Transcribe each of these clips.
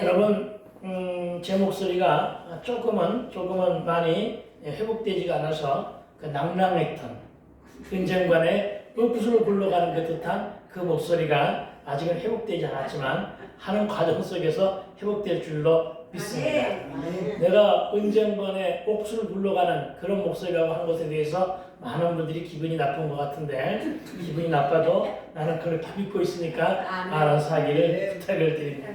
여러분, 제 목소리가 조금은 많이 회복되지가 않아서 그 낭랑했던 은쟁반의 읍을 굴러가는 그 듯한 그 목소리가 아직은 회복되지 않았지만 하는 과정 속에서 회복될 줄로 믿습니다. 내가 은쟁반의 옥수를 굴러가는 그런 목소리라고 한 것에 대해서 많은 분들이 기분이 나쁜 것 같은데, 기분이 나빠도 나는 그걸 다 믿고 있으니까 알아서 하기를 부탁을 드립니다.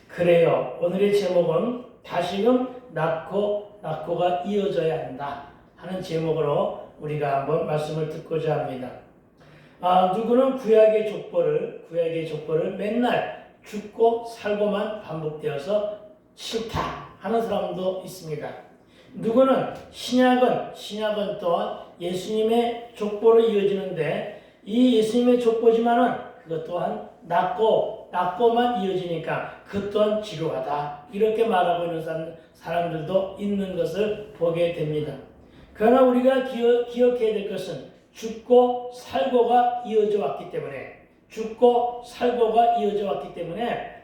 그래요. 오늘의 제목은 다시금 낳고가 이어져야 한다 하는 제목으로 우리가 한번 말씀을 듣고자 합니다. 누구는 구약의 족보를 맨날 죽고 살고만 반복되어서 싫다 하는 사람도 있습니다. 누구는 신약은 또한 예수님의 족보로 이어지는데 이 예수님의 족보지만은 그것 또한 낳고만 이어지니까 그것 또한 지루하다 이렇게 말하고 있는 사람들도 있는 것을 보게 됩니다. 그러나 우리가 기억해야 될 것은 죽고 살고가 이어져 왔기 때문에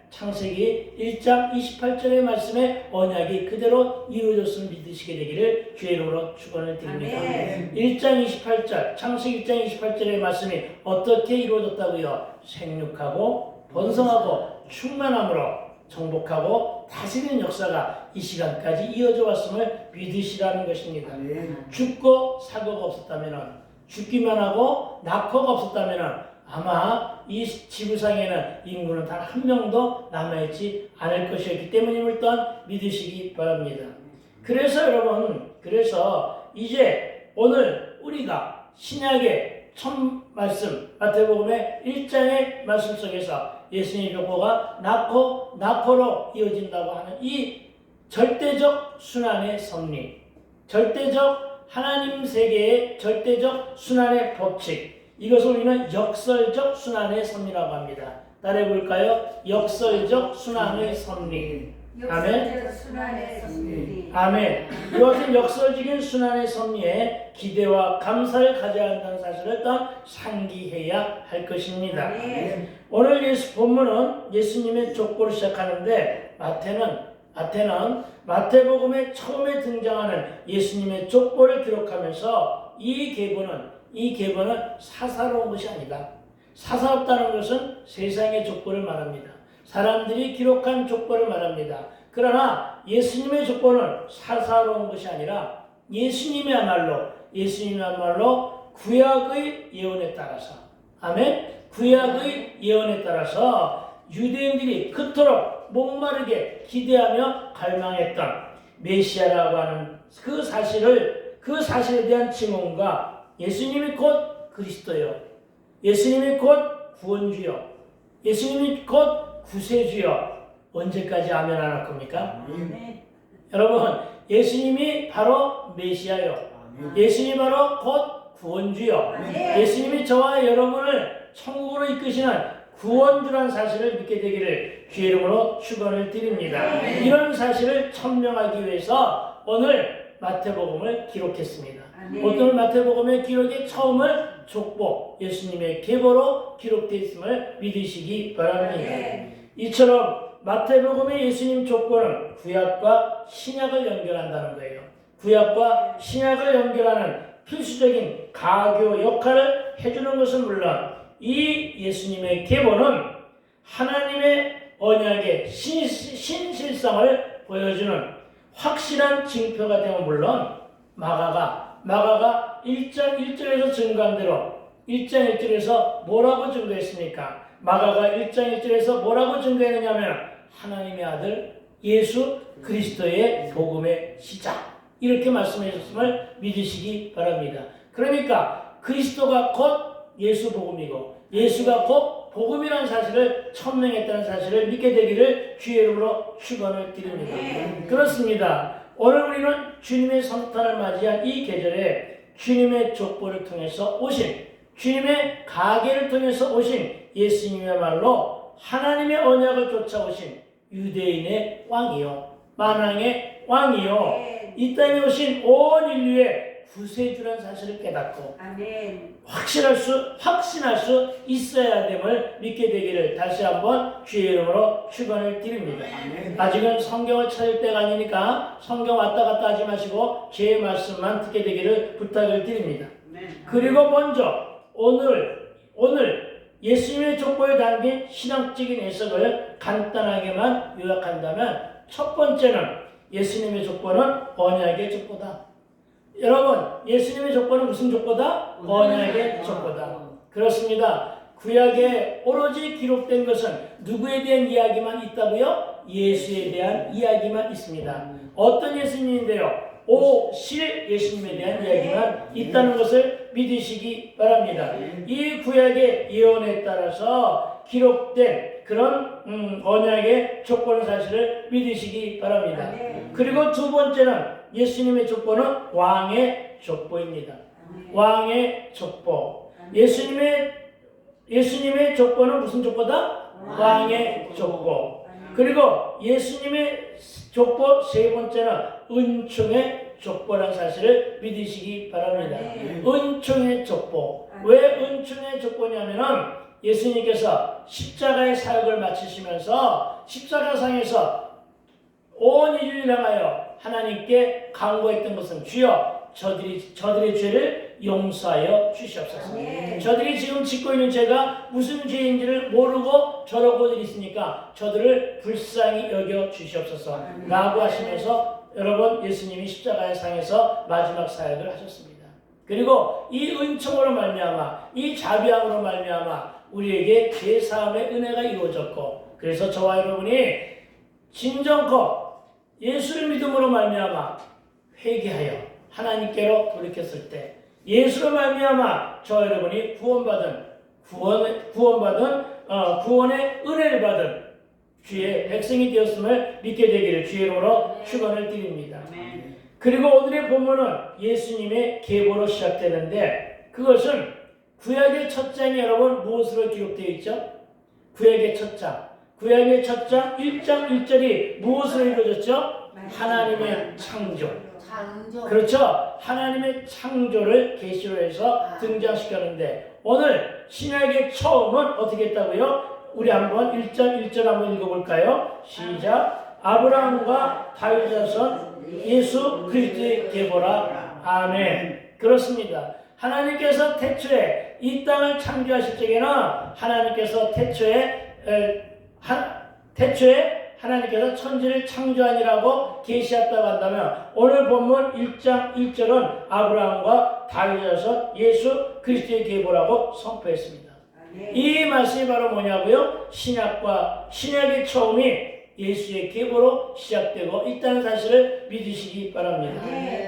창세기 1장 28절의 말씀의 언약이 그대로 이루어졌음을 믿으시게 되기를 주의 이름으로 축원을 드립니다. 1장 28절, 창세기 1장 28절의 말씀이 어떻게 이루어졌다고요? 생육하고 번성하고 충만함으로 정복하고 다스리는 역사가 이 시간까지 이어져 왔음을 믿으시라는 것입니다. 죽고 살고가 없었다면, 죽기만 하고 낳고가 없었다면 아마 이 지구상에는 인구는 단 한 명도 남아있지 않을 것이었기 때문임을 또한 믿으시기 바랍니다. 그래서 여러분, 이제 오늘 우리가 신약의 첫 말씀 마태복음의 1장의 말씀 속에서 예수님의 족보가 낳고로 이어진다고 하는 이 절대적 순환의 섭리, 절대적 하나님 세계의 절대적 순환의 법칙, 이것을 우리는 역설적 순환의 섭리라고 합니다. 따라해 볼까요? 역설적 순환의 섭리. 아멘. 아멘. 이것은 역설적인 순환의 섭리에 기대와 감사를 가져야 한다는 사실을 또한 상기해야 할 것입니다. 오늘 본문은 예수님의 족보를 시작하는데 마태복음에 처음에 등장하는 예수님의 족보를 기록하면서 이 계보는 사사로운 것이 아니다. 사사롭다는 것은 세상의 족보를 말합니다. 사람들이 기록한 족보를 말합니다. 그러나 예수님의 족보는 사사로운 것이 아니라 예수님이야말로 구약의 예언에 따라서, 아멘? 구약의 예언에 따라서 유대인들이 그토록 목마르게 기대하며 갈망했던 메시아라고 하는 그 사실에 대한 증언과 예수님이 곧 그리스도요, 예수님이 곧 구원주요, 예수님이 곧 구세주요, 언제까지 아멘 안 할 겁니까? 여러분, 예수님이 바로 메시아요, 예수님이 바로 곧 구원주요, 예수님이 저와 여러분을 천국으로 이끄시는 구원주라는 사실을 믿게 되기를 주의 이름으로 축원을 드립니다. 이런 사실을 천명하기 위해서 오늘 마태복음을 기록했습니다. 오늘 마태복음의 기록의 처음을 족보, 예수님의 계보로 기록되어 있음을 믿으시기 바랍니다. 이처럼 마태복음의 예수님 족보는 구약과 신약을 연결한다는 거예요. 구약과 신약을 연결하는 필수적인 가교 역할을 해주는 것은 물론 이 예수님의 계보는 하나님의 언약의 신실성을 보여주는 확실한 징표가 되면 물론 마가가 1장 1절에서 증거한 대로 1장 1절에서 뭐라고 증거했습니까? 마가가 1장 1절에서 뭐라고 증거했느냐면 하나님의 아들 예수 그리스도의 복음의 시작, 이렇게 말씀해 주셨음을 믿으시기 바랍니다. 그러니까 그리스도가 곧 예수 복음이고 예수가 곧 복음이라는 사실을 천명했다는 사실을 믿게 되기를 주의 이름으로 축원을 드립니다. 그렇습니다. 오늘 우리는 주님의 성탄을 맞이한 이 계절에 주님의 족보를 통해서 오신, 주님의 가계를 통해서 오신 예수님이야말로 하나님의 언약을 쫓아오신 유대인의 왕이요, 만왕의 왕이요, 이 땅에 오신 온 인류의 구세주라는 사실을 깨닫고 아멘. 확신할 수 있어야 됨을 믿게 되기를 다시 한번 주의 이름으로 축원을 드립니다. 아직은 성경을 찾을 때가 아니니까 성경 왔다 갔다 하지 마시고 제 말씀만 듣게 되기를 부탁을 드립니다. 그리고 먼저 오늘 예수님의 족보에 담긴 신앙적인 해석을 간단하게만 요약한다면 첫 번째는 예수님의 족보는 언약의 족보다. 여러분, 예수님의 족보는 무슨 족보다? 언약의 족보다. 그렇습니다. 구약에 오로지 기록된 것은 누구에 대한 이야기만 있다고요? 예수에 대한 이야기만 있습니다. 어떤 예수님인데요? 오실 예수님에 대한 이야기만 있다는 것을 믿으시기 바랍니다. 이 구약의 예언에 따라서 기록된 그런 언약의 족보는 사실을 믿으시기 바랍니다. 그리고 두 번째는 예수님의 족보는 왕의 족보입니다. 왕의 족보. 예수님의 족보는 무슨 족보다? 왕의 족보. 그리고 예수님의 족보 세 번째는 은총의 족보라는 사실을 믿으시기 바랍니다. 은총의 족보. 왜 은총의 족보냐면은 예수님께서 십자가의 사역을 마치시면서 십자가상에서 온 인류를 향하여 하나님께 간구했던 것은 주여 저들의 죄를 용서하여 주시옵소서. 저들이 지금 짓고 있는 죄가 무슨 죄인지를 모르고 저러고 있으니까 저들을 불쌍히 여겨 주시옵소서 라고 하시면서 여러분 예수님이 십자가의 상에서 마지막 사역을 하셨습니다. 그리고 이 은총으로 말미암아 이 자비함으로 말미암아 우리에게 죄사함의 은혜가 이루어졌고 그래서 저와 여러분이 진정코 예수를 믿음으로 말미암아 회개하여 하나님께로 돌이켰을 때 예수로 말미암아 저 여러분이 구원의 은혜를 받은 주의 백성이 되었음을 믿게 되기를 주의 이름으로 축원을 드립니다. 그리고 오늘의 본문은 예수님의 계보로 시작되는데 그것은 구약의 첫 장이 여러분 무엇으로 기록되어 있죠? 구약의 첫 장 1장 1절이 무엇으로 이루어졌죠? 하나님의 창조. 그렇죠? 하나님의 창조를 계시로 해서 등장시켰는데 오늘 신약의 처음은 어떻게 했다고요? 우리 한번 1장 1절 한번 읽어볼까요? 시작. 아브라함과 다윗 자손 예수 그리스도의 계보라. 아멘. 그렇습니다. 하나님께서 태초에 이 땅을 창조하실 적에는 하나님께서 태초에 하나님께서 천지를 창조하니라고 계시했다고 한다면 오늘 본문 1장 1절은 아브라함과 다윗 자손 예수 그리스도의 계보라고 선포했습니다. 이 말씀이 바로 뭐냐고요? 신약의 처음이 예수의 계보로 시작되고 있다는 사실을 믿으시기 바랍니다.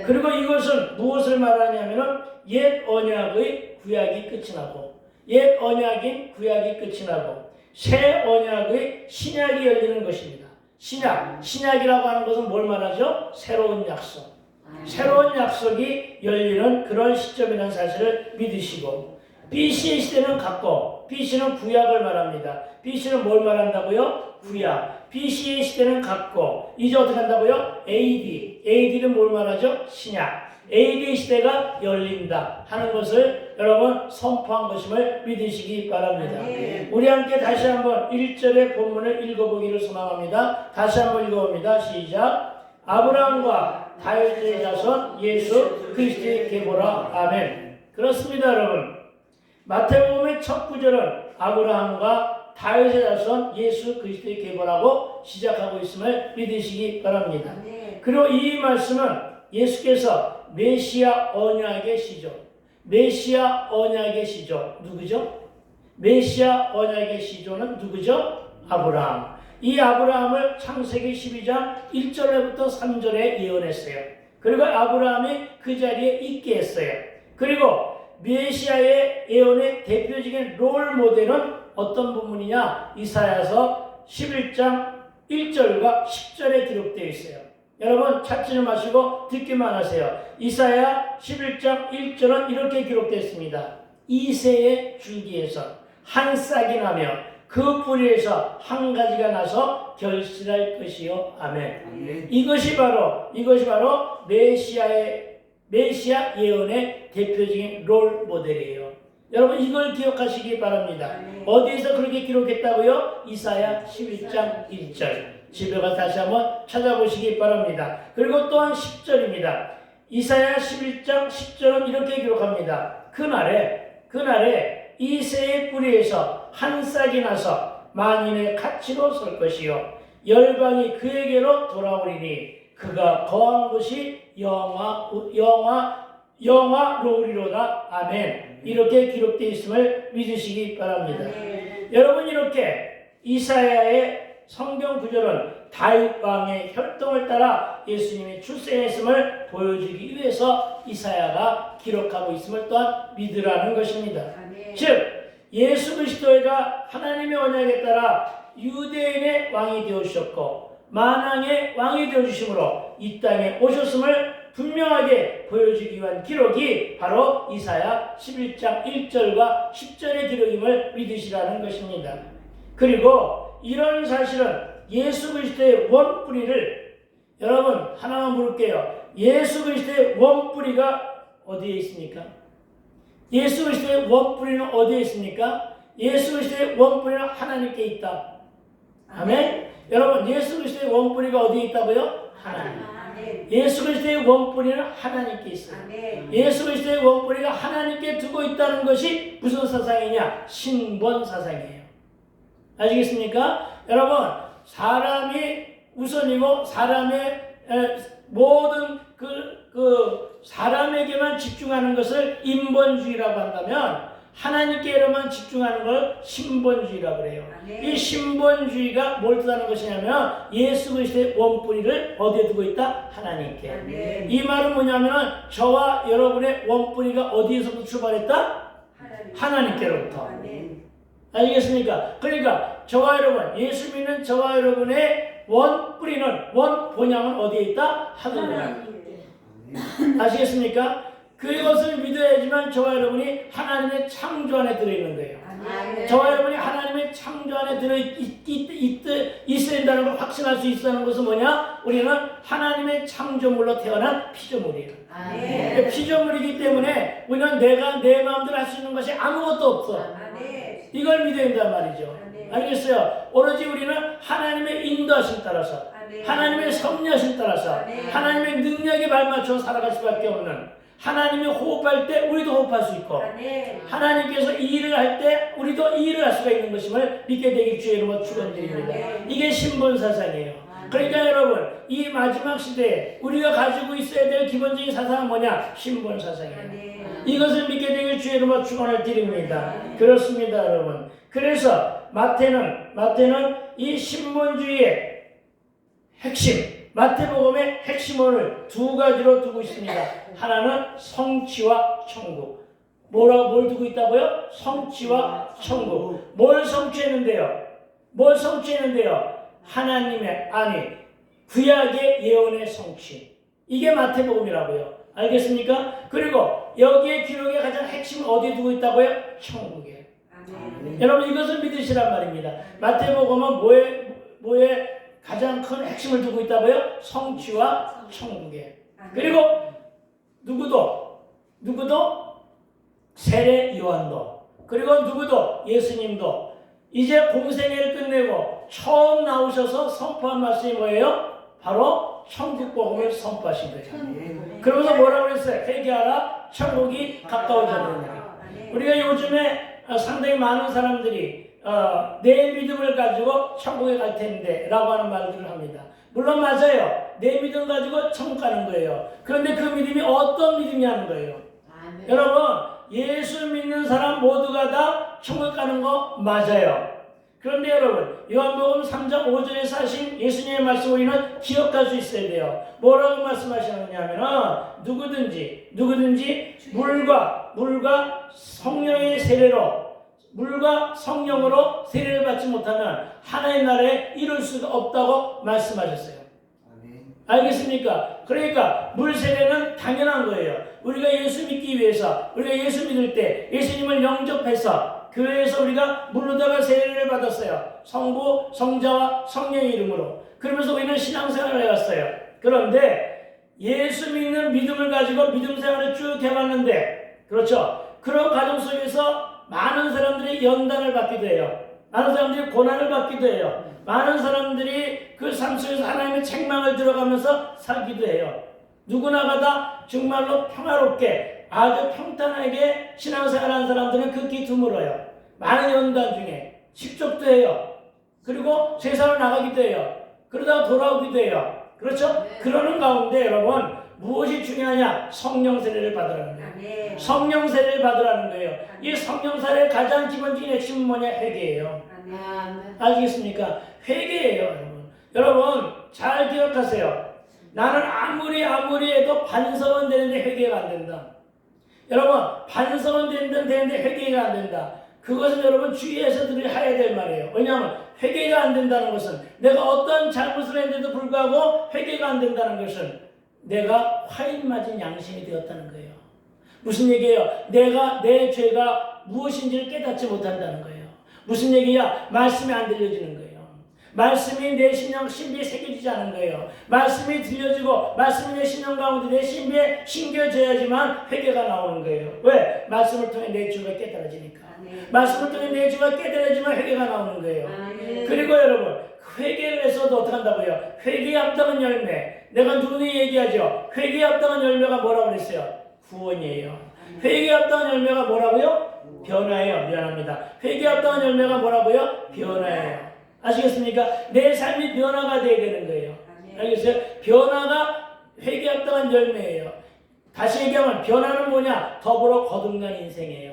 그리고 이것은 무엇을 말하냐면은 옛 언약의 구약이 끝이 나고 옛 언약인 구약이 끝이 나고 새 언약의 신약이 열리는 것입니다. 신약이라고 하는 것은 뭘 말하죠? 새로운 약속. 새로운 약속이 열리는 그런 시점이라는 사실을 믿으시고 BC의 시대는 같고 BC는 구약을 말합니다. BC는 뭘 말한다고요? 구약. BC의 시대는 같고 이제 어떻게 한다고요? AD는 뭘 말하죠? 신약. AD 시대가 열린다 하는 것을 여러분 선포한 것임을 믿으시기 바랍니다. 우리 함께 다시 한번 1절의 본문을 읽어보기를 소망합니다. 다시 한번 읽어봅니다. 시작. 아브라함과 다윗의 자손 예수 그리스도의 계보라. 아멘. 그렇습니다 여러분. 마태복음의 첫 구절은 아브라함과 다윗의 자손 예수 그리스도의 계보라고 시작하고 있음을 믿으시기 바랍니다. 그리고 이 말씀은 예수께서 메시아 언약의 시조. 메시아 언약의 시조. 누구죠? 메시아 언약의 시조는 누구죠? 아브라함. 이 아브라함을 창세기 12장 1절부터 3절에 예언했어요. 그리고 아브라함이 그 자리에 있게 했어요. 그리고 메시아의 예언의 대표적인 롤 모델은 어떤 부분이냐? 이사야서 11장 1절과 10절에 기록되어 있어요. 여러분 찾지는 마시고 듣기만 하세요. 이사야 11장 1절은 이렇게 기록되어 있습니다. 이새의 줄기에서 한 싹이 나며 그 뿌리에서 한 가지가 나서 결실할 것이요. 아멘. 이것이 바로 메시아의 메시아 예언의 대표적인 롤 모델이에요. 여러분 이걸 기억하시기 바랍니다. 어디에서 그렇게 기록했다고요? 이사야 11장 1절. 집에 가서 다시 한번 찾아보시기 바랍니다. 그리고 또한 10절입니다. 이사야 11장 10절은 이렇게 기록합니다. 그날에 이새의 뿌리에서 한 싹이 나서 만인의 가치로 설 것이요 열방이 그에게로 돌아오리니 그가 거한 곳이 영화로우리로다. 아멘. 이렇게 기록되어 있음을 믿으시기 바랍니다. 여러분 이렇게 이사야의 성경 구절은 다윗 왕의 혈통을 따라 예수님이 출생했음을 보여주기 위해서 이사야가 기록하고 있음을 또한 믿으라는 것입니다. 즉 예수 그리스도가 하나님의 언약에 따라 유대인의 왕이 되어주셨고 만왕의 왕이 되어주심으로 이 땅에 오셨음을 분명하게 보여주기 위한 기록이 바로 이사야 11장 1절과 10절의 기록임을 믿으시라는 것입니다. 그리고 이런 사실은 예수 그리스도의 원뿌리를 여러분 하나만 물을게요. 예수 그리스도의 원뿌리가 어디에 있습니까? 예수 그리스도의 원뿌리는 어디에 있습니까? 예수 그리스도의 원뿌리는 하나님께 있다. 아멘. 여러분 예수 그리스도의 원뿌리가 어디에 있다고요? 하나님. 예수 그리스도의 원뿌리는 하나님께 있어요. 예수 그리스도의 원뿌리가 하나님께 두고 있다는 것이 무슨 사상이냐? 신본 사상이에요. 아시겠습니까? 여러분 사람이 우선이고 사람의 모든 사람에게만 집중하는 것을 인본주의라고 한다면 하나님께로만 집중하는 걸 신본주의라고 그래요. 이 신본주의가 뭘 뜻하는 것이냐면 예수 그리스도의 원뿌리를 어디에 두고 있다? 하나님께. 이 말은 뭐냐면 저와 여러분의 원뿌리가 어디에서부터 출발했다? 하나님께로부터. 아시겠습니까? 그러니까 저와 여러분, 예수 믿는 저와 여러분의 원뿌리는, 원본향은 어디에 있다? 하늘에. 아시겠습니까? 그것을 믿어야지만 저와 여러분이 하나님의 창조 안에 들어있는 거예요. 저와 여러분이 하나님의 창조 안에 있어야 된다는 걸 확신할 수 있다는 것은 뭐냐? 우리는 하나님의 창조물로 태어난 피조물이에요. 피조물이기 때문에 우리는 내가 내 마음대로 할 수 있는 것이 아무것도 없어. 이걸 믿어야 된단 말이죠. 알겠어요? 오로지 우리는 하나님의 인도하심 따라서 하나님의 섭리하심 따라서 하나님의 능력에 발맞춰 살아갈 수밖에 없는, 하나님이 호흡할 때 우리도 호흡할 수 있고 하나님께서 이 일을 할 때 우리도 이 일을 할 수가 있는 것임을 믿게 되길 주의 이름으로 축원드립니다. 이게 신본사상이에요. 그러니까 여러분 이 마지막 시대에 우리가 가지고 있어야 될 기본적인 사상은 뭐냐? 신본사상이에요. 이것을 믿게 되길 주의 이름으로 축원을 드립니다. 그렇습니다 여러분. 그래서 마태는 이 신본주의의 핵심, 마태복음의 핵심을 두 가지로 두고 있습니다. 하나는 성취와 천국. 뭘 두고 있다고요? 성취와 천국. 뭘 성취했는데요? 하나님의 구약의 예언의 성취. 이게 마태복음이라고요. 알겠습니까? 그리고 여기에 기록의 가장 핵심은 어디에 두고 있다고요? 천국에. 여러분 이것을 믿으시란 말입니다. 마태복음은 뭐에 가장 큰 핵심을 두고 있다고요? 성취와 천국에. 그리고 누구도 세례 요한도, 그리고 누구도 예수님도 이제 공생애를 끝내고 처음 나오셔서 선포한 말씀이 뭐예요? 바로 천국 복음을 선포하신 거예요. 그러면서 뭐라고 그랬어요? 회개하라, 천국이 가까워졌느냐. 우리가 요즘에 상당히 많은 사람들이 내 믿음을 가지고 천국에 갈 텐데 라고 하는 말들을 합니다. 물론 맞아요. 내 믿음 가지고 천국 가는 거예요. 그런데 그 믿음이 어떤 믿음이냐는 거예요. 여러분 예수 믿는 사람 모두가 다 천국 가는 거 맞아요. 그런데 여러분 요한복음 3장 5절에서 하신 예수님의 말씀 우리는 기억할 수 있어야 돼요. 뭐라고 말씀하시느냐면 누구든지 물과 성령의 세례로, 물과 성령으로 세례를 받지 못하면 하나님 나라에 이룰 수가 없다고 말씀하셨어요. 알겠습니까? 그러니까 물 세례는 당연한 거예요. 우리가 예수 믿기 위해서, 우리가 예수 믿을 때 예수님을 영접해서 교회에서 우리가 물로다가 세례를 받았어요. 성부, 성자와 성령의 이름으로. 그러면서 우리는 신앙생활을 해왔어요. 그런데 예수 믿는 믿음을 가지고 믿음 생활을 쭉 해봤는데, 그렇죠? 그런 과정 속에서 많은 사람들이 연단을 받기도 해요. 많은 사람들이 고난을 받기도 해요. 많은 사람들이 그 삶 속에서 하나님의 책망을 들어가면서 살기도 해요. 누구나가 다 정말로 평화롭게 아주 평탄하게 신앙생활하는 사람들은 극히 드물어요. 많은 연단 중에 식적도 해요. 그리고 세상을 나가기도 해요. 그러다가 돌아오기도 해요. 그렇죠? 네. 그러는 가운데 여러분 무엇이 중요하냐? 성령 세례를 받으라는 거예요. 네. 성령 세례를 받으라는 거예요. 네. 이 성령 세례의 가장 기본적인 핵심은 뭐냐? 회개예요. 네. 아시겠습니까? 회개예요, 여러분. 여러분 잘 기억하세요. 나는 아무리 해도 반성은 되는데 회개가 안 된다. 여러분 반성은 되는데 회개가 안 된다. 그것은 여러분 주의해서 해야 될 말이에요. 왜냐하면 회개가 안 된다는 것은 내가 어떤 잘못을 했는데도 불구하고 회개가 안 된다는 것은 내가 화인 맞은 양심이 되었다는 거예요. 무슨 얘기예요? 내가 내 죄가 무엇인지를 깨닫지 못한다는 거예요. 무슨 얘기야? 말씀이 안 들려지는 거예요. 말씀이 내 신비에 새겨지지 않은 거예요. 말씀이 들려지고 말씀이 내 신령 가운데 내 신비에 심겨져야지만 회개가 나오는 거예요. 왜? 말씀을 통해 내 죄가 깨달아지니까. 말씀을 통해 내 죄가 깨달아지면 회개가 나오는 거예요. 그리고 여러분 회개를 해서도 어떻게 한다고요? 회개에 합당한 열매. 내가 누누이 얘기하죠. 회개에 합당한 열매가 뭐라고 그랬어요? 구원이에요. 회개에 합당한 열매가 뭐라고요? 변화예요. 미안합니다. 회개에 합당한 열매가 뭐라고요? 변화예요. 아시겠습니까? 내 삶이 변화가 되어야 되는 거예요. 알겠어요? 변화가 회개에 합당한 열매예요. 다시 얘기하면 변화는 뭐냐? 더불어 거듭난 인생이에요.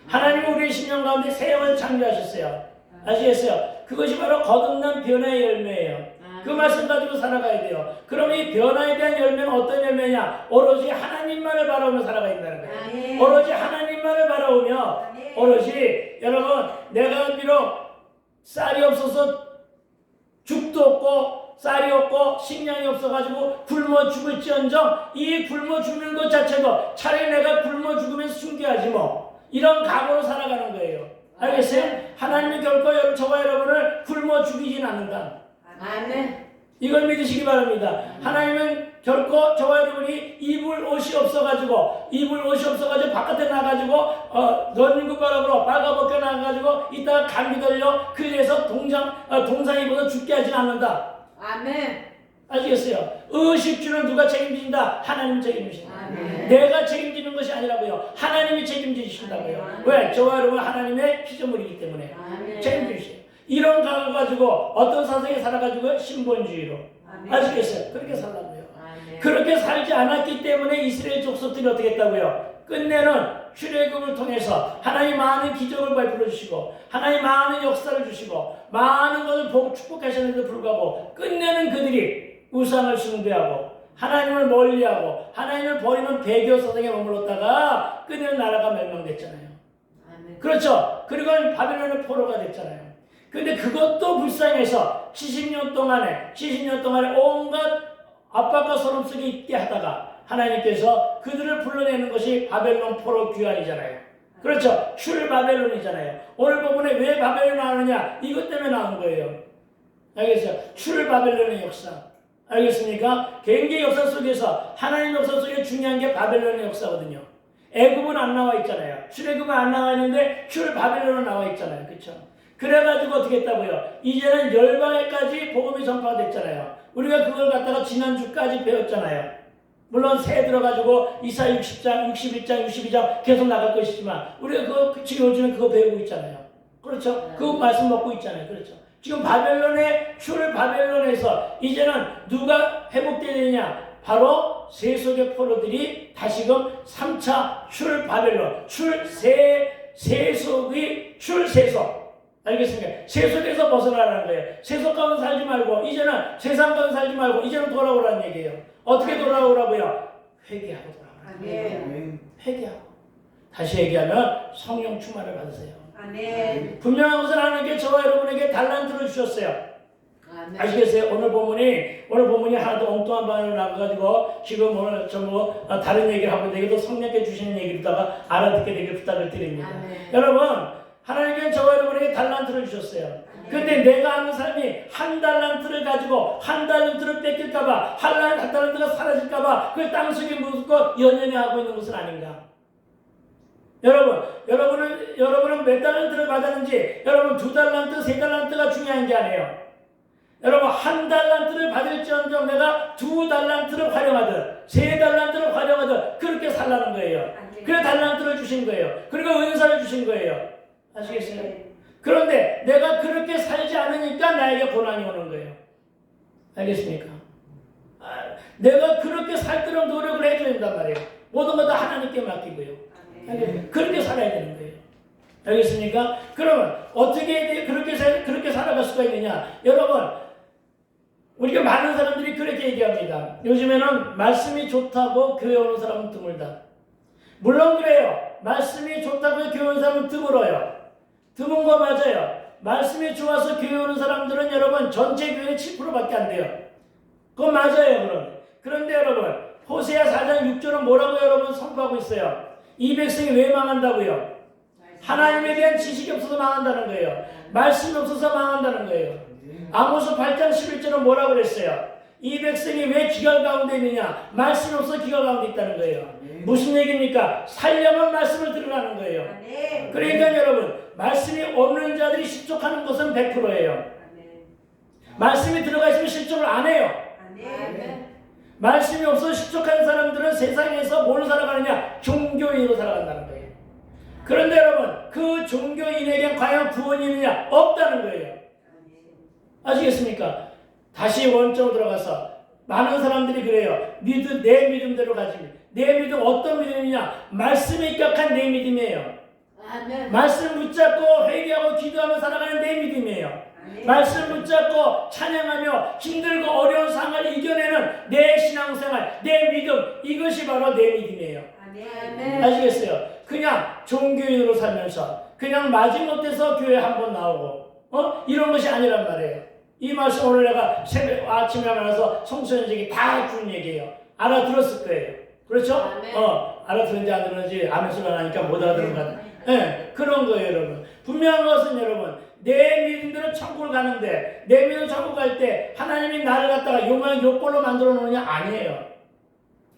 하나님은 우리의 심령 가운데 새 영을 창조하셨어요. 아시겠어요? 그것이 바로 거듭난 변화의 열매예요. 그 말씀 가지고 살아가야 돼요. 그럼 이 변화에 대한 열매는 어떤 열매냐? 오로지 하나님만을 바라보며 살아가야 된다는 거예요. 오로지 하나님만을 바라보며 오로지 여러분 내가 비록 쌀이 없어서 죽도 없고 쌀이 없고 식량이 없어가지고 굶어 죽을지언정 이 굶어 죽는 것 자체도 차라리 내가 굶어 죽으면서 순교하지 뭐 이런 각오로 살아가는 거예요. 알겠어요? 하나님이 결코 저와 여러분을 굶어 죽이진 않는다. 아멘. 이걸 믿으시기 바랍니다. 하나님은 결코 저와 여러분이 입을 옷이 없어가지고 바깥에 나가지고 런닝구 바람으로 빨가벗겨 나가가지고 이따가 감기 걸려 그래서 동상 입어서 죽게 하진 않는다. 아멘. 아시겠어요? 의식주는 누가 책임진다? 하나님이 책임지신다. 아멘. 내가 책임지는 것이 아니라고요. 하나님이 책임지신다고요. 아멘. 왜? 저와 여러분 하나님의 피조물이기 때문에 책임지시요. 이런 각을 가지고 어떤 사상에 살아가지고 신본주의로. 아멘. 아시겠어요? 그렇게 살라고요. 아멘. 그렇게 살지 않았기 때문에 이스라엘 족속들이 어떻게 했다고요? 끝내는 출애굽을 통해서 하나님 많은 기적을 베풀어 주시고 하나님 많은 역사를 주시고 많은 것을 축복하셨는데도 불구하고 끝내는 그들이 우상을 숭배하고 하나님을 멀리하고 하나님을 버리는 배교 사상에 머물렀다가 끝내는 나라가 멸망됐잖아요. 아멘. 그렇죠? 그리고 바벨론의 포로가 됐잖아요. 근데 그것도 불쌍해서 70년 동안에 온갖 압박과 소름 속에 있게 하다가 하나님께서 그들을 불러내는 것이 바벨론 포로 귀환이잖아요. 그렇죠? 출바벨론이잖아요. 오늘 부분에 왜 바벨론 나오느냐? 이것 때문에 나온 거예요. 알겠어요? 출바벨론의 역사. 알겠습니까? 개인의 역사 속에서 하나님 역사 속에 중요한 게 바벨론의 역사거든요. 애굽은 안 나와 있잖아요. 출애굽은 안 나와 있는데 출바벨론은 나와 있잖아요. 그렇죠? 그래가지고 어떻게 했다고요? 이제는 열방에까지 복음이 전파됐잖아요. 우리가 그걸 갖다가 지난주까지 배웠잖아요. 물론 새해 들어가지고 이사 60장, 61장, 62장 계속 나갈 것이지만 우리가 그거 지금 요즘에 그거 배우고 있잖아요. 그렇죠? 그 말씀 먹고 있잖아요. 그렇죠? 지금 바벨론에서 이제는 누가 회복되느냐? 바로 세속의 포로들이 다시금 3차 출바벨론, 출세속. 알겠습니까? 세속에서 벗어나라는 거예요. 세속 가운데 살지 말고 이제는 세상 가운데 살지 말고 이제는 돌아오라는 얘기예요. 어떻게 돌아오라고요? 회개하고 돌아오라는 거예요. 회개하고. 다시 얘기하면 성령 충만을 받으세요. 아멘. 분명한 것은 하나님께 저와 여러분에게 달란트를 주셨어요. 아멘. 아시겠어요? 오늘 본문이 하나도 엉뚱한 방향으로 나가가지고 지금 오늘 다른 얘기를 하고 있는데 이것도 성령께 주시는 얘기로다가 알아듣게 되길 부탁을 드립니다. 아멘. 여러분 하나님께서 저와 여러분에게 달란트를 주셨어요. 근데 내가 아는 사람이 한 달란트를 가지고 한 달란트를 뺏길까봐 한 달란트가 사라질까봐 그걸 땅속에 묻고 연연해 하고 있는 것은 아닌가? 여러분은 몇 달란트를 받았는지 여러분 2달란트, 3달란트가 중요한 게 아니에요. 여러분 한 달란트를 받을지언정 내가 2달란트를 활용하든 3달란트를 활용하든 그렇게 살라는 거예요. 그래 달란트를 주신 거예요. 그리고 은사를 주신 거예요. 아시겠어요? 그런데 내가 그렇게 살지 않으니까 나에게 고난이 오는 거예요. 알겠습니까? 내가 그렇게 살도록 노력을 해줘야 된단 말이에요. 모든 것 다 하나님께 맡기고요. 그렇게 살아야 되는 거예요. 알겠습니까? 그러면 어떻게 그렇게 살아갈 수가 있느냐? 여러분, 우리가 많은 사람들이 그렇게 얘기합니다. 요즘에는 말씀이 좋다고 교회 오는 사람은 드물다. 물론 그래요. 말씀이 좋다고 교회 오는 사람은 드물어요. 드문 거 맞아요. 말씀이 좋아서 교회 오는 사람들은 여러분 전체 교회의 7%밖에 안 돼요. 그건 맞아요. 그런데 여러분 호세아 4장 6절은 뭐라고 여러분 선포하고 있어요? 이 백성이 왜 망한다고요? 하나님에 대한 지식이 없어서 망한다는 거예요. 말씀이 없어서 망한다는 거예요. 아모스 8장 11절은 뭐라고 그랬어요? 이 백성이 왜 기갈 가운데 있느냐? 말씀이 없어서 기갈 가운데 있다는 거예요. 무슨 얘기입니까? 살려면 말씀을 들으라는 거예요. 그러니까 여러분 말씀이 없는 자들이 실족하는 것은 100%예요. 말씀이 들어가 있으면 실족을 안 해요. 말씀이 없어서 실족한 사람들은 세상에서 뭘 살아가느냐? 종교인으로 살아간다는 거예요. 그런데 여러분 그 종교인에게 과연 구원이 있느냐? 없다는 거예요. 아시겠습니까? 다시 원점으로 들어가서 많은 사람들이 그래요. 내 믿음대로 가지고 내 믿음 어떤 믿음이냐? 말씀에 입각한 내 믿음이에요. 말씀 붙잡고 회개하고 기도하며 살아가는 내 믿음이에요. 말씀 붙잡고 찬양하며 힘들고 어려운 상황을 이겨내는 내 신앙생활, 내 믿음, 이것이 바로 내 믿음이에요. 아시겠어요? 그냥 종교인으로 살면서 그냥 마지못해서 교회 한번 나오고 이런 것이 아니란 말이에요. 이 말씀 오늘 내가 새벽 아침에 만나서 성수연식이 다 준 얘기예요. 알아들었을 거예요. 그렇죠? 알아들은지 안 들었는지 아멘소리 안 하니까 못 알아들은 것 같아요. 네, 그런 거예요, 여러분. 분명한 것은 여러분, 내 믿음대로 천국을 가는데, 내 믿음 천국 갈 때 하나님이 나를 갖다가 요꼴로 만들어 놓느냐? 아니에요.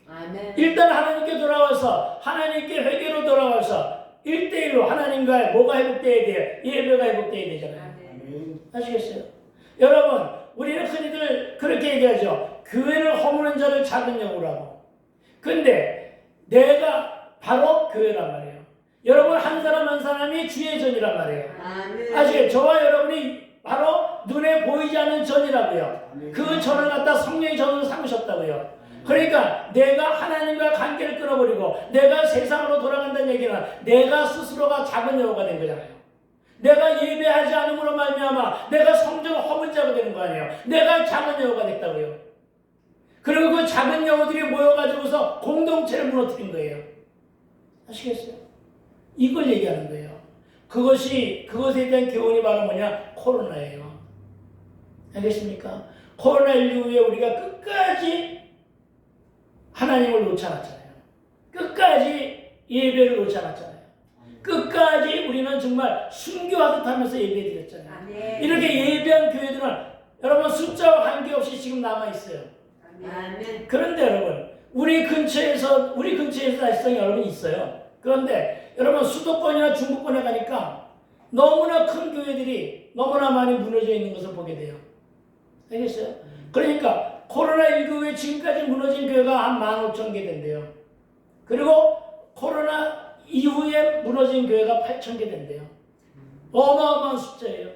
아멘. 일단 하나님께 돌아와서, 하나님께 회개로 돌아와서, 1대1로 하나님과 뭐가 회복돼야 돼요? 예배가 회복돼야 되잖아요. 아멘. 아시겠어요? 여러분, 우리는 흔히들 그렇게 얘기하죠. 교회를 허무는 자를 작은 영으라고. 근데 내가 바로 교회란 말이에요. 여러분 한 사람 한 사람이 주의 전이란 말이에요. 아시겠죠? 저와 여러분이 바로 눈에 보이지 않는 전이라고요. 그 전을 갖다 성령의 전으로 삼으셨다고요. 그러니까 내가 하나님과 관계를 끊어버리고 내가 세상으로 돌아간다는 얘기는 내가 스스로가 작은 여우가 된 거잖아요. 내가 예배하지 않음으로 말미암아 내가 성전을 허물 자가 되는 거 아니에요. 내가 작은 여우가 됐다고요. 그리고 그 작은 여우들이 모여가지고서 공동체를 무너뜨린 거예요. 아시겠어요? 이걸 얘기하는 거예요. 그것에 대한 교훈이 바로 뭐냐? 코로나예요. 알겠습니까? 코로나19에 우리가 끝까지 하나님을 놓지 않았잖아요. 끝까지 예배를 놓지 않았잖아요. 끝까지 우리는 정말 순교하듯 하면서 예배 드렸잖아요. 이렇게 예배한 교회들은 여러분 숫자와 관계없이 지금 남아있어요. 그런데 여러분 우리 근처에서 사실상 여러분 있어요. 그런데 여러분 수도권이나 중부권에 가니까 너무나 큰 교회들이 너무나 많이 무너져 있는 것을 보게 돼요. 알겠어요? 그러니까 코로나19에 지금까지 무너진 교회가 한 15,000개 된대요. 그리고 코로나 이후에 무너진 교회가 8,000개 된대요. 어마어마한 숫자예요.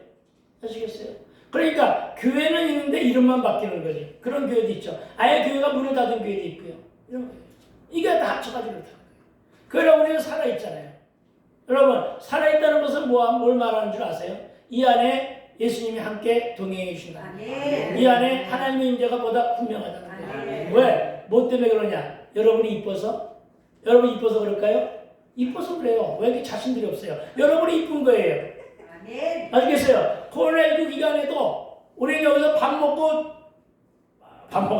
아시겠어요? 그러니까 교회는 있는데 이름만 바뀌는 거지. 그런 교회도 있죠. 아예 교회가 문을 닫은 교회도 있고요. 이런 거예요. 이게 다 합쳐가지고 그렇다는 거예요. 그러나 우리는 살아있잖아요. 여러분 살아있다는 것은 뭘 말하는 줄 아세요? 이 안에 예수님이 함께 동행해 주신다. 이 안에 하나님의 임재가 보다 분명하다는 거예요. 왜? 뭐 때문에 그러냐? 여러분이 이뻐서? 여러분이 이뻐서 그럴까요? 이뻐서 그래요. 왜 이렇게 자신들이 없어요? 여러분이 이쁜 거예요. 아시겠어요? 코로나19 기간에도 우리는 여기서 밥 먹고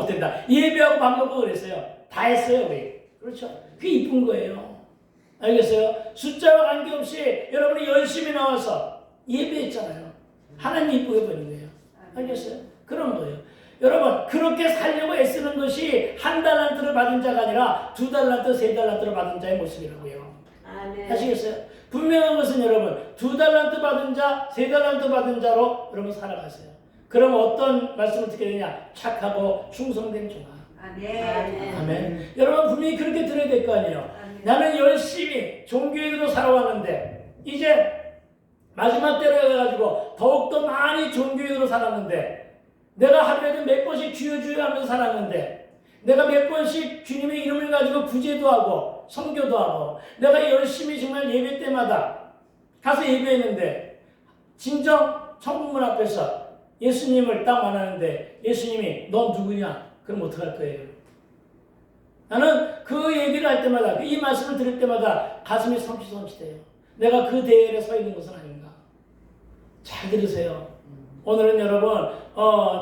된다. 예배하고 밥 먹고 그랬어요. 다 했어요. 왜? 그렇죠. 그게 이쁜 거예요. 알겠어요? 숫자와 관계없이 여러분이 열심히 나와서 예배했잖아요. 하나님이 이쁘게 보는 거예요. 알겠어요? 그런 거예요. 여러분, 그렇게 살려고 애쓰는 것이 한 달란트를 받은 자가 아니라 2달란트, 3달란트를 받은 자의 모습이라고요. 아시겠어요? 분명한 것은 여러분, 2달란트 받은 자, 3달란트 받은 자로 여러분 살아가세요. 그럼 어떤 말씀을 듣게 되냐? 착하고 충성된 종아. 아멘. 여러분, 분명히 그렇게 들어야 될 거 아니에요. 나는 열심히 종교인으로 살아왔는데 이제 마지막 때로 해가지고 더욱더 많이 종교인으로 살았는데, 내가 하루에도 몇 번씩 주여 주여 하면서 살았는데, 내가 몇 번씩 주님의 이름을 가지고 구제도 하고 성교도 하고, 내가 열심히 정말 예배 때마다 가서 예배했는데, 진정 천국문 앞에서 예수님을 딱 만나는데 예수님이 너 누구냐? 그럼 어떡할 거예요? 나는 그 얘기를 할 때마다, 이 말씀을 들을 때마다 가슴이 섬찟섬찟해요. 내가 그 대열에 서 있는 것은 아닌가. 잘 들으세요. 오늘은 여러분,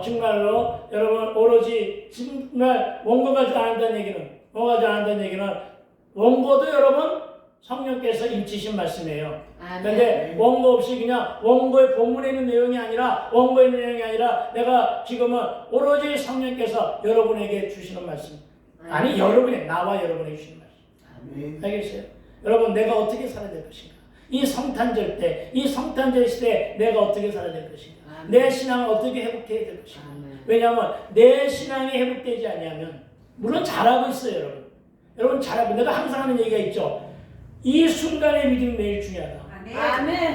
정말로 여러분 오로지 정말 원고 가지 않는다는 얘기는, 원고도 여러분 성령께서 인치신 말씀이에요. 그런데 원고 없이 그냥 원고의 본문에 있는 내용이 아니라, 원고에 있는 내용이 아니라 내가 지금은 오로지 성령께서 여러분에게 주시는 말씀. 아니, 여러분이, 나와 여러분에게 주시는 말씀. 알겠어요? 여러분, 내가 어떻게 살아야 될 것인가? 이 성탄절 때, 이 성탄절 시대에 내가 어떻게 살아야 될 것인가? 내 신앙을 어떻게 회복해야 될 것인가? 왜냐하면 내 신앙이 회복되지 않으면, 물론 잘하고 있어요, 여러분. 여러분 잘하고, 내가 항상 하는 얘기가 있죠. 이 순간의 믿음이 매일 중요하다.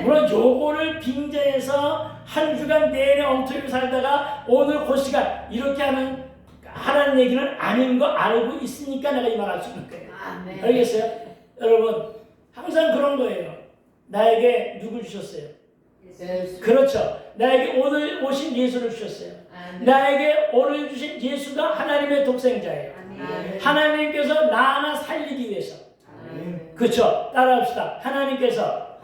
물론 요거를 빙자해서 한 주간 내내 엉터리로 살다가 오늘 그 시간 이렇게 하라는 얘기는 아닌 거 알고 있으니까 내가 이 말 할 수 있는 거예요. 알겠어요? 여러분, 항상 그런 거예요. 나에게 누굴 주셨어요? 그렇죠. 나에게 오늘 오신 예수를 주셨어요. 나에게 오늘 주신 예수가 하나님의 독생자예요. 하나님께서 나 하나 살리기 위해서. 그렇죠. 따라합시다. 하나님께서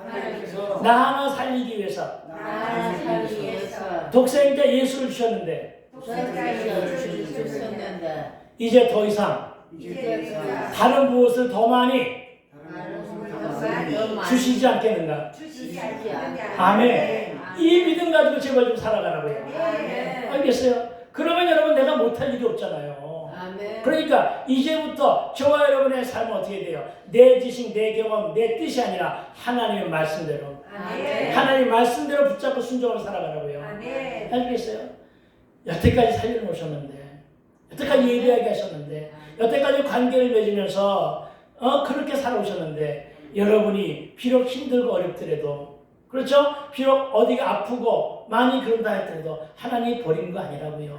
나 하나 살리기 위해서 독생자 예수를 주셨는데, 이제 더 이상 다른 무엇을 더 많이 주시지 않겠는가? 아멘. 이 믿음 가지고 제발 좀 살아가라고요. 알겠어요? 그러면 여러분, 내가 못할 일이 없잖아요. 그러니까 이제부터 저와 여러분의 삶은 어떻게 돼요? 내 지식, 내 경험, 내 뜻이 아니라 하나님의 말씀대로, 하나님 말씀대로 붙잡고 순종을 살아가라고요. 알겠어요? 여태까지 살려놓으셨는데, 여태까지 예배하게 하셨는데, 여태까지 관계를 맺으면서 그렇게 살아오셨는데, 여러분이 비록 힘들고 어렵더라도, 그렇죠? 비록 어디가 아프고 많이 그런다 할지라도 하나님이 버린 거 아니라고요.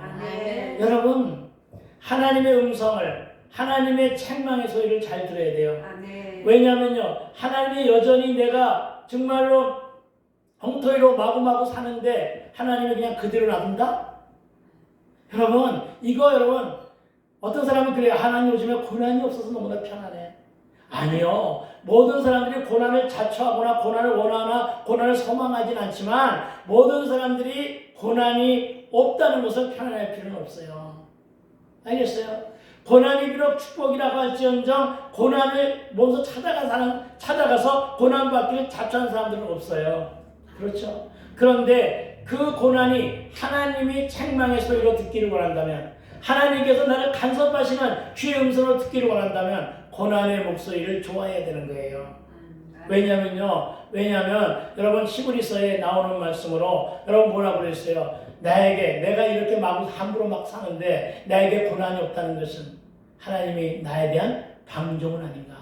여러분, 하나님의 음성을, 하나님의 책망의 소리를 잘 들어야 돼요. 왜냐하면요, 하나님이 여전히 내가 정말로 엉터리로 마구마구 사는데 하나님이 그냥 그대로 놔둔다? 여러분, 여러분, 어떤 사람은 그래요. 하나님 요즘에 고난이 없어서 너무나 편하네. 아니요. 모든 사람들이 고난을 자초하거나 고난을 원하거나 고난을 소망하진 않지만, 모든 사람들이 고난이 없다는 것을 편안할 필요는 없어요. 알겠어요? 고난이 비록 축복이라고 할지언정 고난을 먼저 찾아가서 고난받기를 자초한 사람들은 없어요. 그렇죠? 그런데 그 고난이 하나님이 책망의 소리로 듣기를 원한다면, 하나님께서 나를 간섭하시는 주의 음성으로 듣기를 원한다면 고난의 목소리를 좋아해야 되는 거예요. 왜냐하면 여러분, 히브리서에 나오는 말씀으로 여러분 뭐라고 그랬어요? 내가 이렇게 함부로 막 사는데 나에게 고난이 없다는 것은 하나님이 나에 대한 방종은 아닌가?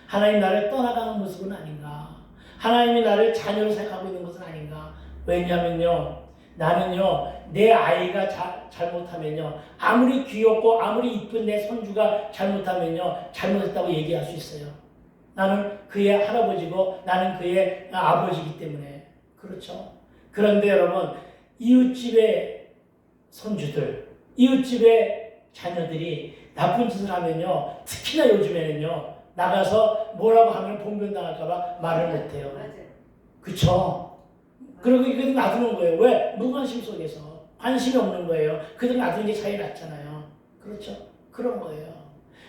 하나님 나를 떠나가는 모습은 아닌가? 하나님이 나를 자녀로 생각하고 있는 것은 아닌가? 왜냐하면요, 나는요, 내 아이가 잘못하면요, 아무리 귀엽고 아무리 이쁜 내 손주가 잘못하면요, 잘못했다고 얘기할 수 있어요. 나는 그의 할아버지고 나는 그의 아버지이기 때문에. 그렇죠? 그런데 여러분, 이웃집의 손주들, 이웃집의 자녀들이 나쁜 짓을 하면요, 특히나 요즘에는요, 나가서 뭐라고 하면 봉변당할까봐 말을 못해요. 그쵸? 그리고 이거 놔두는 거예요. 왜? 무관심 속에서. 관심이 없는 거예요. 그들 놔두는 게 차이 났잖아요. 그렇죠? 그런 거예요.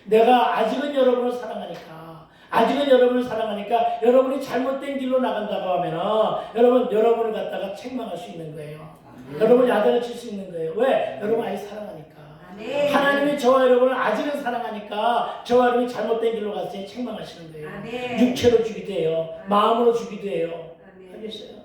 내가 아직은 여러분을 사랑하니까, 아직은 여러분을 사랑하니까 여러분이 잘못된 길로 나간다고 하면은 여러분을 갖다가 책망할 수 있는 거예요. 여러분 야단을 칠 수 있는 거예요. 왜? 여러분 아직 사랑하니까. 하나님이 저와 여러분을 아직은 사랑하니까 저와 여러분이 잘못된 길로 갔을 때 책망하시는 거예요. 육체로 주기도 해요. 마음으로 주기도 해요. 알겠어요?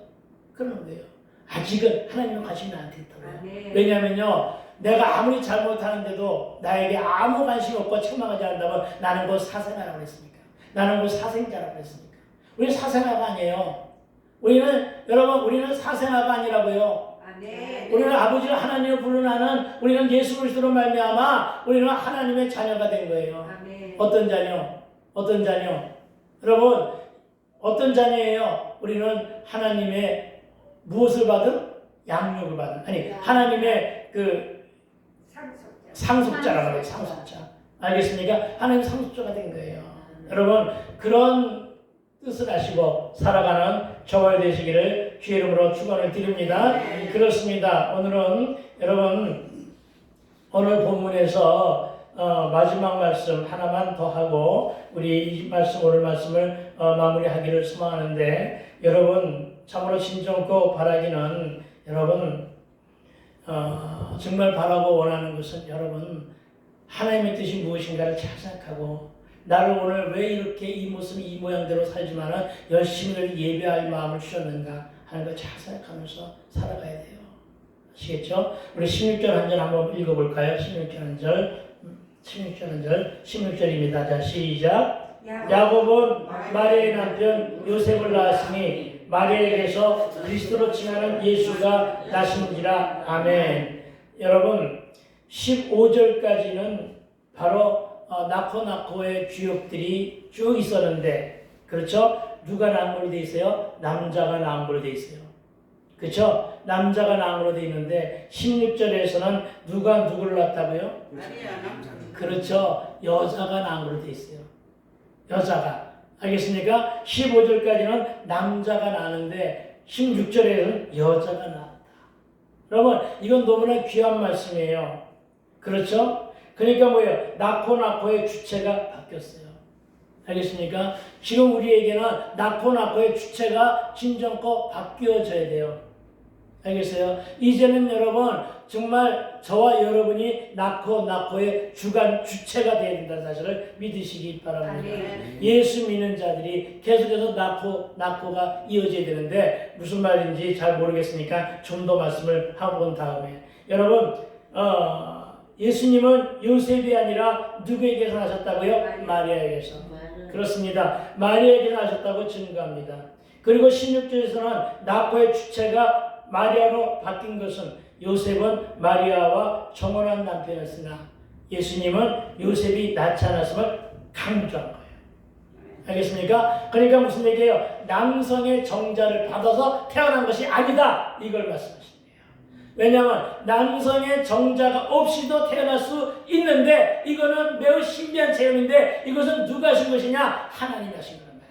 그러는 거예요. 아직은 하나님의 관심이 나한테 있다고요. 왜냐하면요, 내가 아무리 잘못하는데도 나에게 아무 관심 없고 책망하지 않는다면 나는 곧 사생아라고 했으니까. 나는 곧 사생자라고 했으니까. 우리는 사생아가 아니에요. 우리는 사생아가 아니라고요. 우리는 아버지를 하나님을 부르는 우리는 예수 그리스도로 말미암아 우리는 하나님의 자녀가 된 거예요. 어떤 자녀? 어떤 자녀? 여러분, 어떤 자녀예요? 우리는 하나님의 무엇을 받은? 양육을 받은. 아니, 하나님의 상속자라고 해요. 상속자. 알겠습니까? 하나님 상속자가 된 거예요. 여러분, 그런 뜻을 아시고 살아가는 저와 되시기를 주의 이름으로 축원을 드립니다. 그렇습니다. 오늘은 여러분 오늘 본문에서 마지막 말씀 하나만 더 하고 우리 이 말씀 오늘 말씀을 마무리하기를 소망하는데, 여러분 참으로 신정고 바라기는 여러분 정말 바라고 원하는 것은 여러분 하나님의 뜻이 무엇인가를 잘 생각하고, 나를 오늘 왜 이렇게 이 모습 이 모양대로 살지만은 열심히 예배할 마음을 주셨는가 하는 걸 잘 생각하면서 살아가야 돼요. 아시겠죠? 우리 16절 한 절 한번 읽어볼까요? 16절 한 절 16절입니다. 자, 시작. 야곱은 마리아의 남편 요셉을 낳았으니 마리아에게서 그리스도로 칭하는 예수가 나신지라. 아멘. 여러분 15절까지는 바로 낳고의 주역들이 쭉 있었는데, 그렇죠? 누가 낳은 걸로 돼 있어요? 남자가 낳은 걸로 돼 있어요. 그렇죠? 남자가 낳은 걸로 돼 있는데 16절에서는 누가 누구를 낳았다고요? 그렇죠? 여자가 낳은 걸로 돼 있어요. 여자가. 알겠습니까? 15절까지는 남자가 낳는데 16절에는 여자가 낳았다. 여러분, 이건 너무나 귀한 말씀이에요. 그렇죠? 그러니까 뭐예요? 낳고의 주체가 바뀌었어요. 알겠습니까? 지금 우리에게는 낳고의 주체가 진정코 바뀌어져야 돼요. 알겠어요? 이제는 여러분 정말 저와 여러분이 낳고의 주체가 되어야 된다는 사실을 믿으시기 바랍니다. 예수 믿는 자들이 계속해서 낳고가 이어져야 되는데 무슨 말인지 잘 모르겠으니까 좀 더 말씀을 하고 본 다음에, 여러분 예수님은 요셉이 아니라 누구에게서 나셨다고요? 마리아에게서. 그렇습니다. 마리아에게서 나셨다고 증거합니다. 그리고 16절에서는 낳고의 주체가 마리아로 바뀐 것은 요셉은 마리아와 정혼한 남편이었으나 예수님은 요셉이 낳지 않았음을 강조한 거예요. 알겠습니까? 그러니까 무슨 얘기예요? 남성의 정자를 받아서 태어난 것이 아니다, 이걸 말씀하십니다. 왜냐하면 남성의 정자가 없이도 태어날 수 있는데, 이거는 매우 신비한 체험인데 이것은 누가 하신 것이냐? 하나님이 하신 겁니다.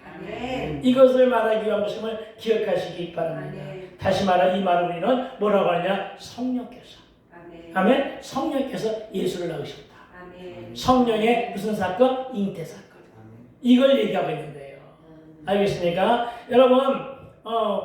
이것을 말하기 위한 것임을 기억하시기 바랍니다. 다시 말해 이 말을 우리는 뭐라고 하냐? 성령께서. 아멘. 성령께서 예수를 낳으셨다. 성령의 무슨 사건? 잉태 사건. 이걸 얘기하고 있는 거예요. 알겠습니까? 여러분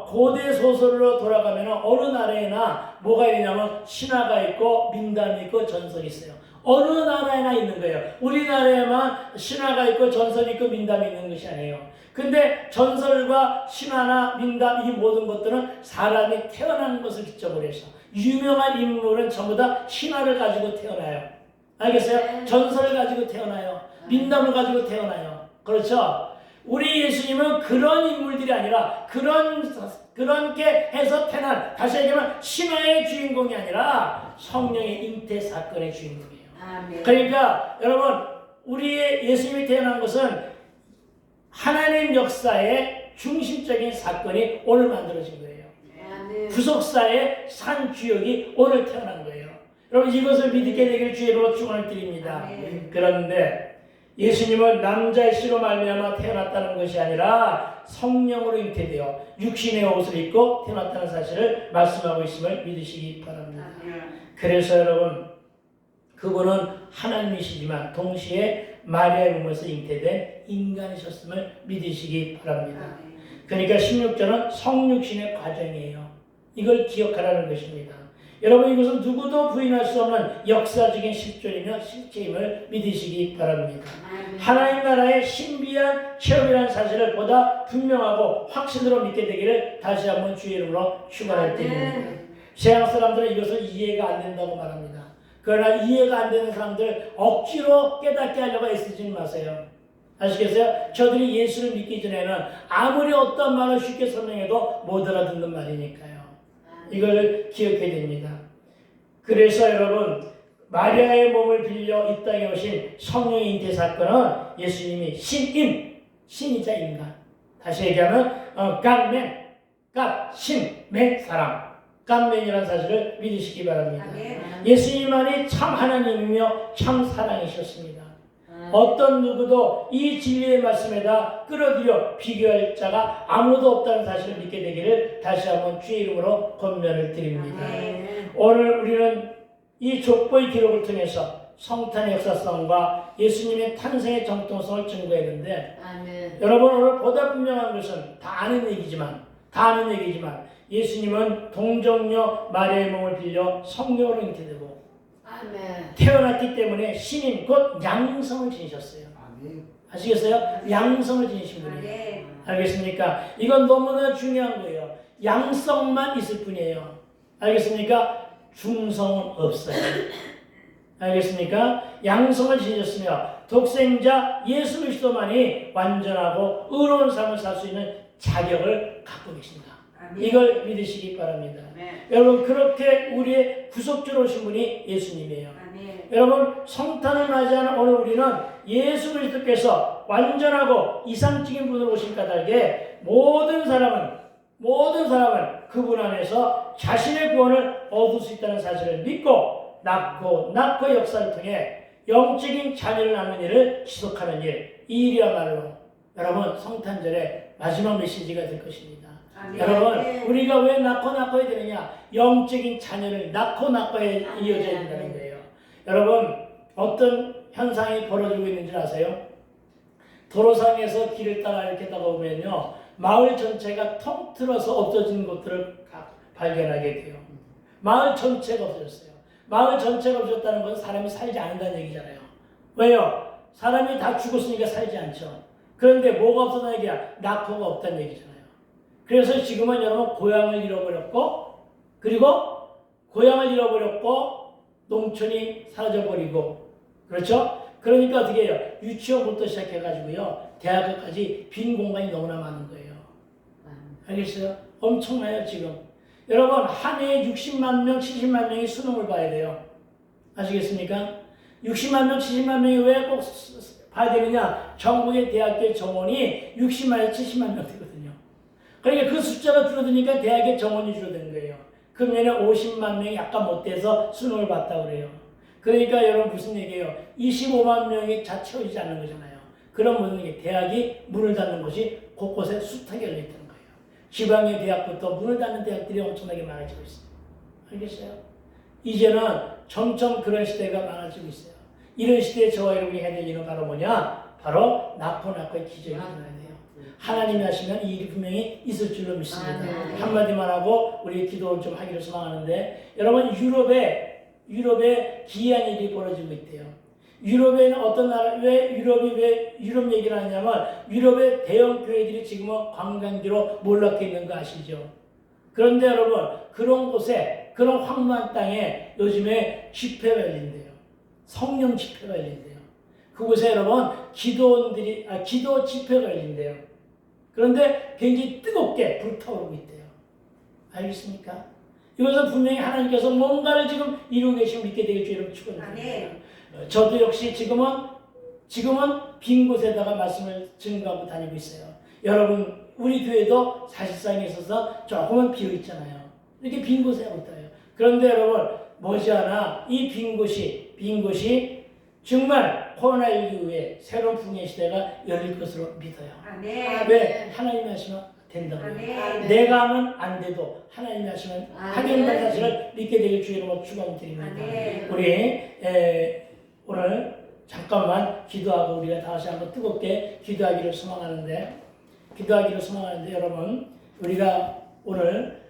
고대 소설로 돌아가면 어느 나라에나 뭐가 있냐면 신화가 있고 민담이 있고 전설이 있어요. 어느 나라에나 있는 거예요. 우리나라에만 신화가 있고 전설이 있고 민담이 있는 것이 아니에요. 근데 전설과 신화나 민담 이 모든 것들은 사람이 태어난 것을 기점으로 해서, 유명한 인물은 전부 다 신화를 가지고 태어나요. 알겠어요? 전설을 가지고 태어나요. 민담을 가지고 태어나요. 그렇죠? 우리 예수님은 그런 인물들이 아니라 그렇게 해서 태어난, 다시 얘기하면 신화의 주인공이 아니라 성령의 잉태 사건의 주인공이에요. 아멘. 그러니까 여러분, 우리의 예수님이 태어난 것은 하나님 역사의 중심적인 사건이 오늘 만들어진 거예요. 아멘. 구속사의 산 주역이 오늘 태어난 거예요. 여러분, 이것을 믿게 되길 주의로 축원을 드립니다. 아멘. 그런데 예수님은 남자의 씨로 말미암아 태어났다는 것이 아니라 성령으로 잉태되어 육신의 옷을 입고 태어났다는 사실을 말씀하고 있음을 믿으시기 바랍니다. 그래서 여러분, 그분은 하나님이시지만 동시에 마리아의 몸에서 잉태된 인간이셨음을 믿으시기 바랍니다. 그러니까 16절은 성육신의 과정이에요. 이걸 기억하라는 것입니다. 여러분, 이것은 누구도 부인할 수 없는 역사적인 실존이며 실체임을 믿으시기 바랍니다. 하나님 나라의 신비한 체험이라는 사실을 보다 분명하고 확신으로 믿게 되기를 다시 한번 주의 이름으로 축원을 드립니다. 세상 사람들은 이것을 이해가 안 된다고 말합니다. 그러나 이해가 안 되는 사람들 억지로 깨닫게 하려고 애쓰지 마세요. 아시겠어요? 저들이 예수를 믿기 전에는 아무리 어떤 말을 쉽게 설명해도 못 알아듣는 말이니까요. 이걸 기억해야 됩니다. 그래서 여러분, 마리아의 몸을 빌려 이 땅에 오신 성령의 잉태 사건은 예수님이 신이자 인간. 다시 얘기하면 신의 사람. 갓맨이라는 사실을 믿으시기 바랍니다. 예수님만이 참 하나님이며 참 사랑이셨습니다. 어떤 누구도 이 진리의 말씀에다 끌어들여 비교할 자가 아무도 없다는 사실을 믿게 되기를 다시 한번 주의 이름으로 권면을 드립니다. 오늘 우리는 이 족보의 기록을 통해서 성탄의 역사성과 예수님의 탄생의 정통성을 증거했는데, 여러분, 오늘 보다 분명한 것은 다 아는 얘기지만 예수님은 동정녀 마리아의 몸을 빌려 성령으로 잉태되고 태어났기 때문에 신인 곧 양성을 지니셨어요. 아시겠어요? 양성을 지니신 분이에요. 알겠습니까? 이건 너무나 중요한 거예요. 양성만 있을 뿐이에요. 알겠습니까? 중성은 없어요. 알겠습니까? 양성을 지니셨으며 독생자 예수 그리스도만이 완전하고 의로운 삶을 살 수 있는 자격을 갖고 계십니다. 이걸 믿으시기 바랍니다. 여러분, 그렇게 우리의 구속주로 오신 분이 예수님이에요. 여러분, 성탄을 맞이하는 오늘 우리는 예수 그리스도께서 완전하고 이상적인 분으로 오신 까닭에 모든 사람은 그분 안에서 자신의 구원을 얻을 수 있다는 사실을 믿고 낳고 역사를 통해 영적인 자녀를 낳는 일을 지속하는 일, 이 일이야말로 여러분 성탄절의 마지막 메시지가 될 것입니다. 여러분, 우리가 왜 낳고 해야 되느냐? 영적인 자녀를 낳고 이어져야 된다는 거예요. 여러분, 어떤 현상이 벌어지고 있는지 아세요? 도로상에서 길을 따라 이렇게 나가보면요, 마을 전체가 통틀어서 없어진 곳들을 발견하게 돼요. 마을 전체가 없어졌어요. 마을 전체가 없어졌다는 것은 사람이 살지 않는다는 얘기잖아요. 왜요? 사람이 다 죽었으니까 살지 않죠. 그런데 뭐가 없었다는 얘기야? 낙호가 없다는 얘기잖아요. 그래서 지금은 여러분 고향을 잃어버렸고 농촌이 사라져버리고, 그렇죠? 그러니까 어떻게 해요? 유치원부터 시작해가지고요, 대학교까지 빈 공간이 너무나 많은 거예요. 알겠어요? 엄청나요 지금. 여러분, 한 해에 60만 명, 70만 명이 수능을 봐야 돼요. 아시겠습니까? 60만 명, 70만 명이 왜 꼭 봐야 되느냐? 전국의 대학교 정원이 60만에서 70만 명 되거든요. 그러니까 그 숫자가 줄어드니까 대학의 정원이 줄어드는 거예요. 금년에 50만 명이 약간 못돼서 수능을 봤다고 그래요. 그러니까 여러분 무슨 얘기예요? 25만 명이 다 채워지지 않는 거잖아요. 그런 모든 게 대학이 문을 닫는 곳이 곳곳에 숱하게 열려있다는 거예요. 지방의 대학부터 문을 닫는 대학들이 엄청나게 많아지고 있어요. 알겠어요? 이제는 점점 그런 시대가 많아지고 있어요. 이런 시대에 저와 여러분이 해야 될 일은 바로 뭐냐? 바로 낳고의 기적이 일어나야 돼요. 하나님이 하시면 이 일이 분명히 있을 줄로 믿습니다. 한마디만 하고 우리 기도를 좀 하기를 소망하는데, 여러분, 유럽에 기이한 일이 벌어지고 있대요. 유럽에는 어떤 나라, 왜 유럽 얘기를 하냐면, 유럽의 대형 교회들이 지금은 관광지로 몰락해 있는 거 아시죠? 그런데 여러분, 그런 곳에, 그런 황무한 땅에 요즘에 집회가 열린대요. 성령 집회가 열린대요. 그곳에 여러분, 기도 집회가 열린대요. 그런데 굉장히 뜨겁게 불타오르고 있대요. 알겠습니까? 이것은 분명히 하나님께서 뭔가를 지금 이루고 계시고 믿게 되길 주의를 축원합니다. 저도 역시 지금은 빈 곳에다가 말씀을 증거하고 다니고 있어요. 여러분, 우리 교회도 사실상에 있어서 조금은 비어 있잖아요. 이렇게 빈 곳에 하고 있어요. 그런데 여러분, 머지않아 이 빈 곳이 정말 코로나19 이후에 새로운 풍의 시대가 열릴 것으로 믿어요. 왜? 하나님이 하시면 된다고요. 아멘. 내가 하면 안 돼도 하나님이 하시면 아멘. 하겠다는 사실을 믿게 되길 주의 이름으로 축원드립니다. 아멘. 우리 오늘 잠깐만 기도하고 우리가 다시 한번 뜨겁게 기도하기를 소망하는데 여러분 우리가 오늘